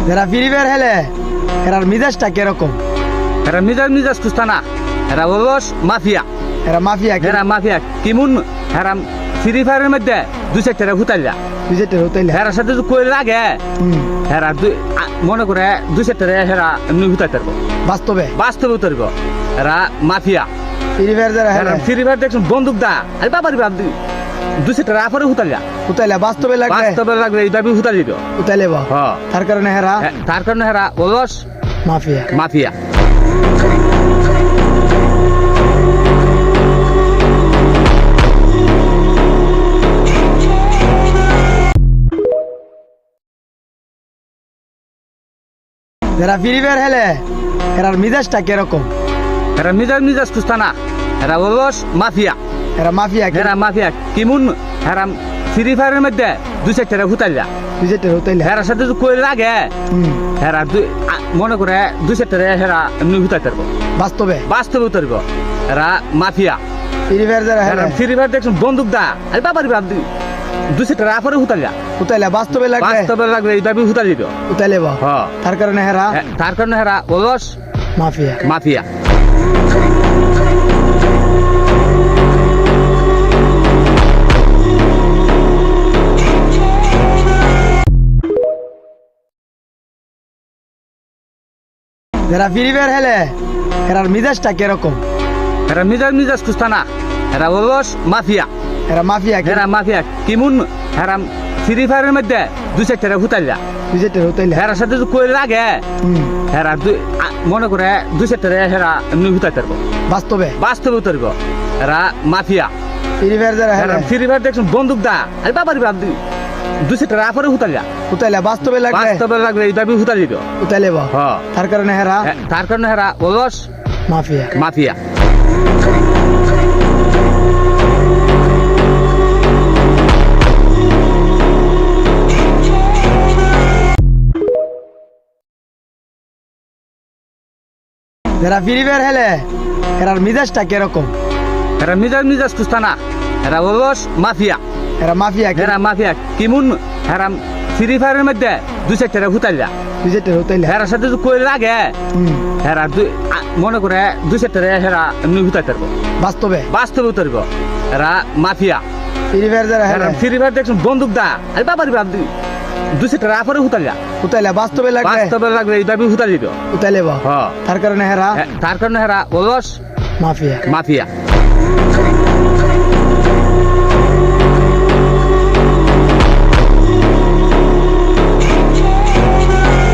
যারা free fire খেলে error মিজাজটা কিরকম? এরা মিজাজ খুঁজতা না, এরা অলস মাফিয়া। এরা মাফিয়া এরা মাফিয়া কিমুন এরা ফ্রি ফায়ারের মধ্যে দুই চারটা হুতাইলা বিজেটের হইলে হেরার সাথে যদি কই লাগে হেরা মনে করে দুই চারটা হেরা এমনি হুতাই পারবো, বাস্তবে উতরব। এরা মাফিয়া। ফ্রি ফায়ার যারা এরা খেলে ফ্রি ফায়ার দেখছেন বন্দুক দা আরে বাবারি বাপ দুই চারটা আপরে হুতাইলা হইলে বাস্তবে লাগলে এইভাবে হুতাই দিব। হইলে বা হ্যাঁ, তার কারণে হেরা তার কারণে হেরা অলস মাফিয়া। যারা ফ্রি ফায়ার খেলে এরার মিজাজটা কিরকম? এরা মিজাজ খুঁজতা না, এরা অলস মাফিয়া। এরা মাফিয়া এরা মাফিয়া কিমুন এরা ফ্রি ফায়ারের মধ্যে দুই চারটা হুতাইলা বিজেটের হইলে হেরার সাথে যদি কই লাগে হেরা মনে করে দুই চারটা হেরা এমনি হুতাই পারবো, বাস্তবে উতরব। এরা মাফিয়া। ফ্রি ফায়ার যারা এরা খেলে ফ্রি ফায়ার দেখছেন বন্দুক দা আরে বাবারি বাপ দুই চারটা আপরে হুতাইলা হইলে বাস্তবে লাগলে এইভাবে হুতাই দিব। হইলে বা হ্যাঁ, তার কারণে হেরা তার কারণে হেরা অলস মাফিয়া। যারা ফ্রি ফায়ার খেলে এরার মিজাজটা কিরকম? এরা মিজাজ খুঁজতা না, এরা অলস মাফিয়া। এরা মাফিয়া এরা মাফিয়া কিমুন এরা ফ্রি ফায়ারের মধ্যে দুই চারটা হুতাইলা বিজেটের হইলে হেরার সাথে যদি কই লাগে হেরা মনে করে দুই চারটা হেরা এমনি হুতাই পারবো, বাস্তবে উতরব। এরা মাফিয়া। ফ্রি ফায়ার যারা এরা খেলে ফ্রি ফায়ার দেখছেন বন্দুক দা আরে বাবারি বাপ দুই চারটা আপরে হুতাইলা হইলে বাস্তবে লাগলে এইভাবে হুতাই দিব। হইলে বা হ্যাঁ, তার কারণে হেরা তার কারণে হেরা অলস মাফিয়া। যারা ফ্রি ফায়ার খেলে এরার মিজাজটা কিরকম? এরা মিজাজ খুঁজতা না, এরা অলস মাফিয়া। এরা মাফিয়া এরা মাফিয়া কিমুন এরা ফ্রি ফায়ারের মধ্যে দুই চারটা হুতাইলা বিজেটের হইলে হেরার সাথে যদি কই লাগে হেরা মনে করে দুই চারটা হেরা এমনি হুতাই পারবো, বাস্তবে উতরব। এরা মাফিয়া। ফ্রি ফায়ার যারা এরা খেলে ফ্রি ফায়ার দেখছেন বন্দুক দা আরে বাবারি বাপ দুই চারটা আপরে হুতাইলা হইলে বাস্তবে লাগলে এইভাবে হুতাই দিব। হইলে বা হ্যাঁ, তার কারণে হেরা তার কারণে হেরা অলস মাফিয়া। মাফিয়া।